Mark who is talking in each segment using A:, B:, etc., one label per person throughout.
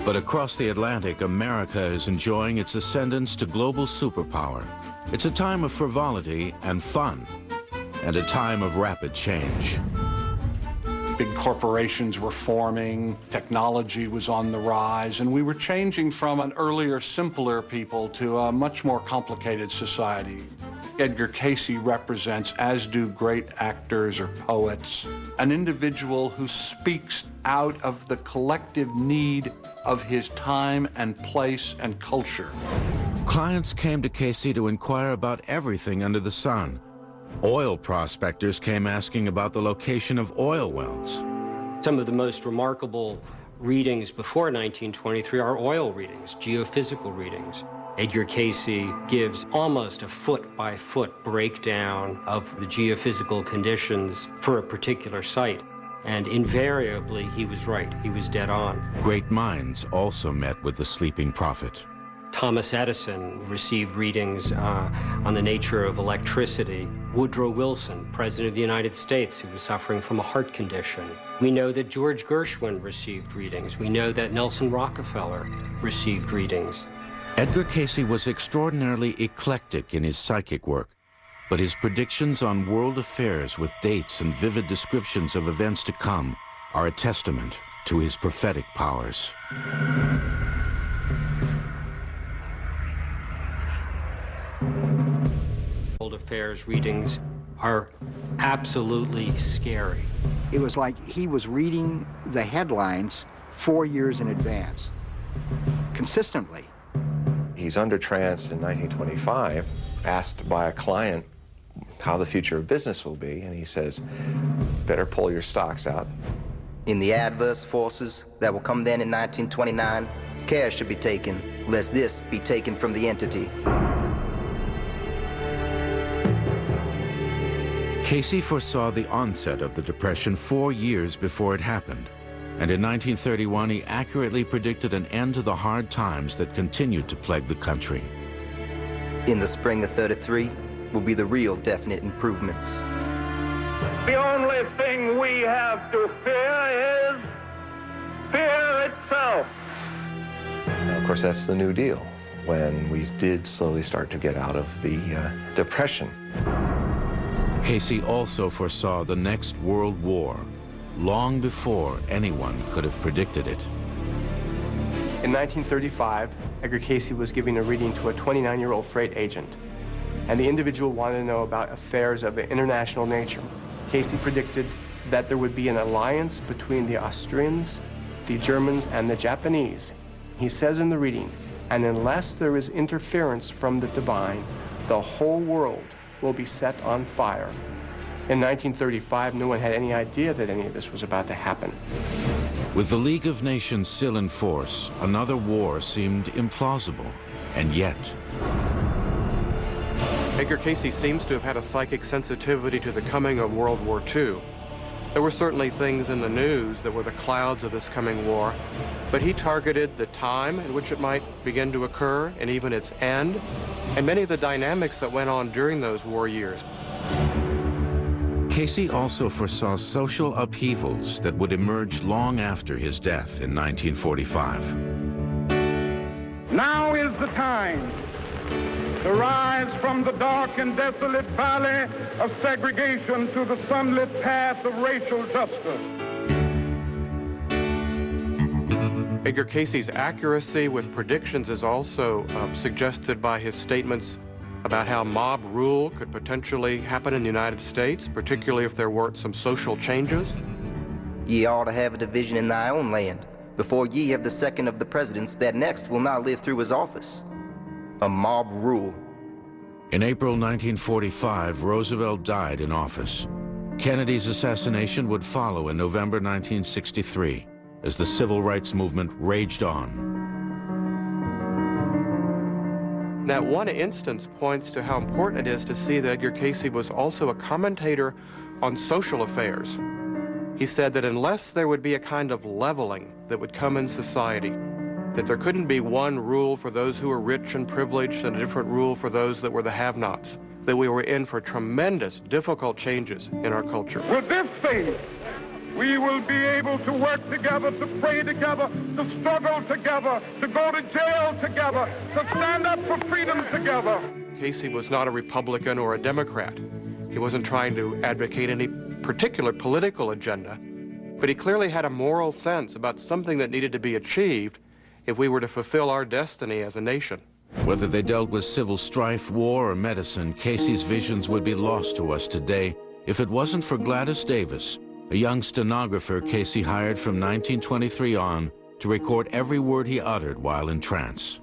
A: But across the Atlantic, America is enjoying its ascendance to global superpower. It's a time of frivolity and fun, and a time of rapid change.
B: Big corporations were forming, technology was on the rise, and we were changing from an earlier, simpler people to a much more complicated society. Edgar Casey represents, as do great actors or poets, an individual who speaks out of the collective need of his time and place and culture.
A: Clients came to Casey to inquire about everything under the sun. Oil prospectors came asking about the location of oil wells.
C: Some of the most remarkable readings before 1923 are oil readings, geophysical readings. Edgar Casey gives almost a foot-by-foot breakdown of the geophysical conditions for a particular site. And invariably, he was right. He was dead on.
A: Great minds also met with the sleeping prophet.
C: Thomas Edison received readings on the nature of electricity. Woodrow Wilson, President of the United States, who was suffering from a heart condition. We know that George Gershwin received readings. We know that Nelson Rockefeller received readings.
A: Edgar Casey was extraordinarily eclectic in his psychic work, but his predictions on world affairs with dates and vivid descriptions of events to come are a testament to his prophetic powers.
C: World affairs readings are absolutely scary.
D: It was like he was reading the headlines 4 years in advance, consistently.
E: He's under trance in 1925, asked by a client how the future of business will be, and he says, better pull your stocks out.
F: In the adverse forces that will come then in 1929, care should be taken, lest this be taken from the entity.
A: Casey foresaw the onset of the Depression 4 years before it happened, and in 1931 he accurately predicted an end to the hard times that continued to plague the country.
F: In the spring of '33 will be the real definite improvements.
G: The only thing we have to fear is fear itself.
E: Now, of course, that's the New Deal, when we did slowly start to get out of the Depression.
A: Casey also foresaw the next World War, long before anyone could have predicted it.
H: In 1935, Edgar Casey was giving a reading to a 29-year-old freight agent, and the individual wanted to know about affairs of an international nature. Casey predicted that there would be an alliance between the Austrians, the Germans, and the Japanese. He says in the reading, and unless there is interference from the divine, the whole world will be set on fire. In 1935, no one had any idea that any of this was about to happen.
A: With the League of Nations still in force, another war seemed implausible, and yet...
I: Edgar Casey seems to have had a psychic sensitivity to the coming of World War II. There were certainly things in the news that were the clouds of this coming war, but he targeted the time in which it might begin to occur and even its end, and many of the dynamics that went on during those war years.
A: Casey also foresaw social upheavals that would emerge long after his death in 1945.
G: Now is the time to rise from the dark and desolate valley of segregation to the sunlit path of racial justice.
I: Edgar Casey's accuracy with predictions is also suggested by his statements about how mob rule could potentially happen in the United States, particularly if there weren't some social changes.
F: Ye ought to have a division in thy own land, before ye have the second of the presidents that next will not live through his office. A mob rule.
A: In April 1945, Roosevelt died in office. Kennedy's assassination would follow in November 1963, as the civil rights movement raged on.
I: That one instance points to how important it is to see that Edgar Casey was also a commentator on social affairs. He said that unless there would be a kind of leveling that would come in society, that there couldn't be one rule for those who were rich and privileged and a different rule for those that were the have-nots, that we were in for tremendous, difficult changes in our culture.
G: With this faith, we will be able to work together, to pray together, to struggle together, to go to jail together, to stand up for freedom together.
I: Casey was not a Republican or a Democrat. He wasn't trying to advocate any particular political agenda, but he clearly had a moral sense about something that needed to be achieved if we were to fulfill our destiny as a nation.
A: Whether they dealt with civil strife, war, or medicine, Casey's visions would be lost to us today if it wasn't for Gladys Davis, a young stenographer Casey hired from 1923 on to record every word he uttered while in trance.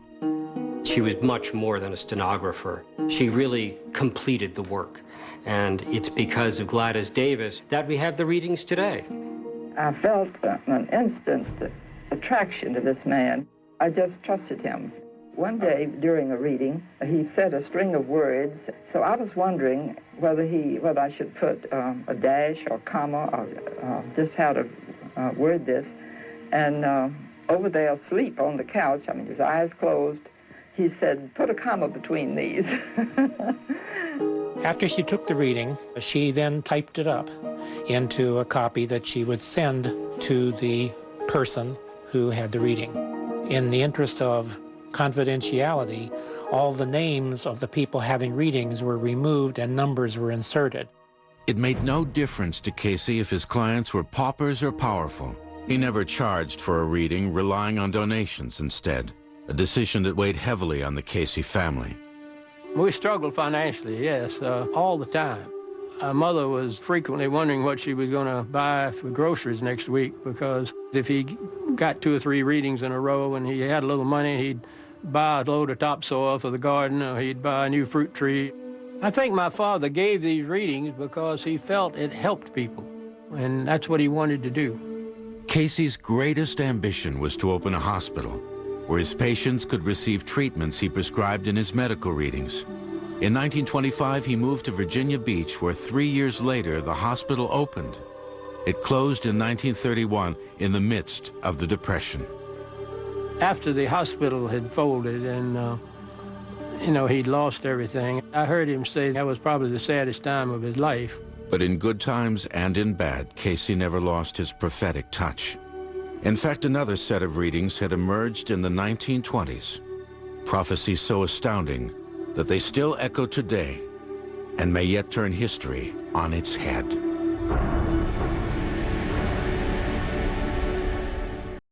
C: She was much more than a stenographer. She really completed the work. And it's because of Gladys Davis that we have the readings today.
J: I felt an instant attraction to this man. I just trusted him. One day during a reading, he said a string of words, so I was wondering whether I should put a dash or comma or just how to word this. And over there asleep on the couch, I mean, his eyes closed, he said, put a comma between these.
K: After she took the reading, she then typed it up into a copy that she would send to the person who had the reading. In the interest of confidentiality, all the names of the people having readings were removed and numbers were inserted.
A: It made no difference to Casey if his clients were paupers or powerful. He never charged for a reading, relying on donations instead, a decision that weighed heavily on the Casey family.
L: We struggled financially, yes, all the time. Our mother was frequently wondering what she was going to buy for groceries next week, because if he got 2 or 3 readings in a row and he had a little money, he'd buy a load of topsoil for the garden, or he'd buy a new fruit tree. I think my father gave these readings because he felt it helped people, and that's what he wanted to do.
A: Casey's greatest ambition was to open a hospital where his patients could receive treatments he prescribed in his medical readings. In 1925, he moved to Virginia Beach, where 3 years later, the hospital opened. It closed in 1931 in the midst of the Depression.
L: After the hospital had folded and, he'd lost everything, I heard him say that was probably the saddest time of his life.
A: But in good times and in bad, Casey never lost his prophetic touch. In fact, another set of readings had emerged in the 1920s, prophecies so astounding that they still echo today and may yet turn history on its head.